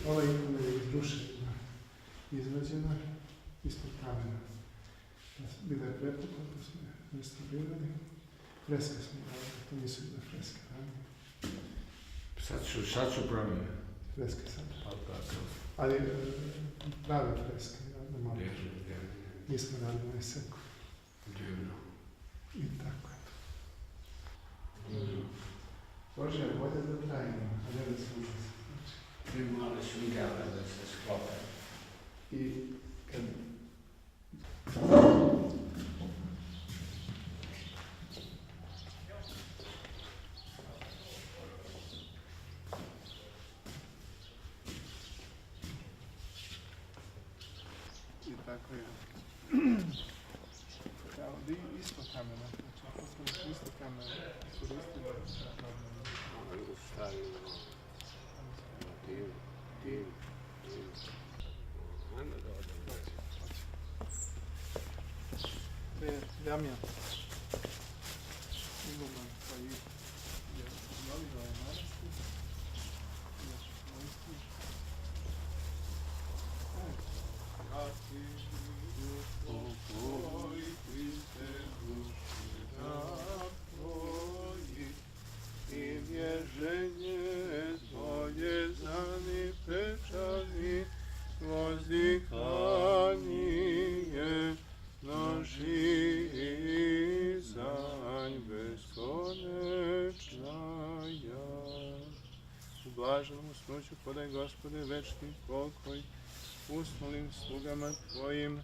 Ova ikona je izrušena, izvađena ispod kamena. Bila je prepuka, pa smo je restaurirali. Freske smo dali, to nisu bile freske ranije. Sad su promjene. Freske sad. Tako. Ali prave freske, na malo. Nismo radili onaj seko. Divno. I tako je. Bože je bolje da trajimo, a ne da se uzasi. Tri male šmigale da se sklope. I kad... I tako je. Kao isto kamena, znači ako smo isto kamena koristili da Stavimo tim. Ajmo da odemo. To je Damjan. Iguman koji je obnovio ovaj manastir. Još manastir. A ti tvoj Hriste duši tvoji i vježenje tvoje zani pečani vozdihanje naši zanj beskonečna ja. U blaženom usnuću podaj Gospode večni pokoj usnulim slugama tvojim,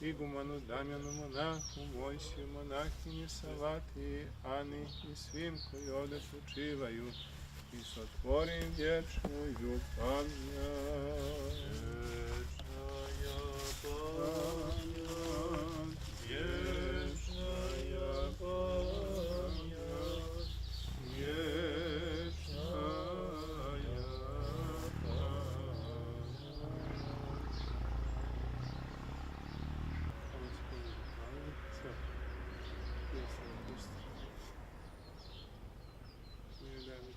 igumanu Damjanu monahu, Mojsiju monahinji Savati, Ani i svim koji ovdje počivaju i s otvorim vječnoju pamjat. Vječnaja pamjat, vječnaja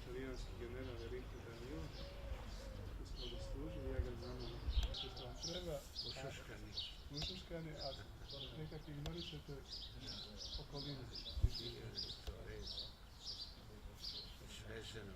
italijanski general Enrico Danilo, koji smo ga služili, ja ga znam što vam treba. Ušuškani, a nekako ignorišete okolinu. Sveženo.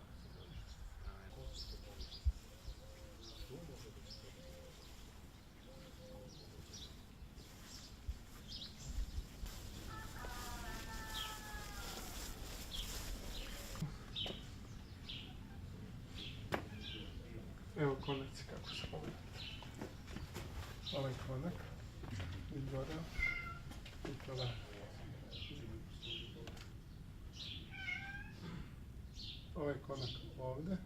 Evo konekci kako se pogleda. Ovaj konak izgoreo i toga. Ovaj konak ovdje,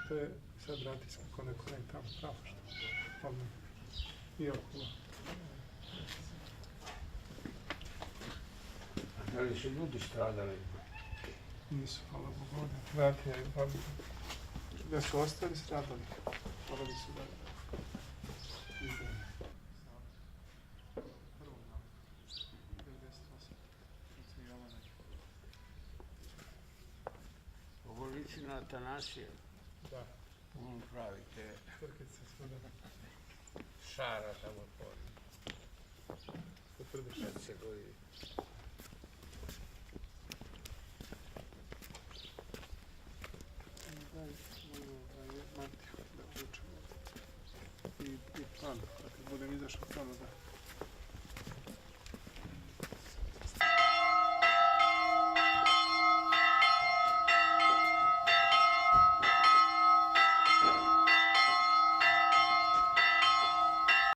to je sad vratijski konak, onaj tamo pravo što ovdje i okolo. A da li su ljudi stradali? Nisu, hvala Bogu, ovdje. Vratija je ovdje. Da su ostali stradali. Morali su da izgleda. Ovo liči na Atanasija. Da. On pravi te Krkice svuda. šara tamo pored. Potvrdiš. Kad se goji. Daj Matiju da učemo. I plan, kad budem izašao tamo da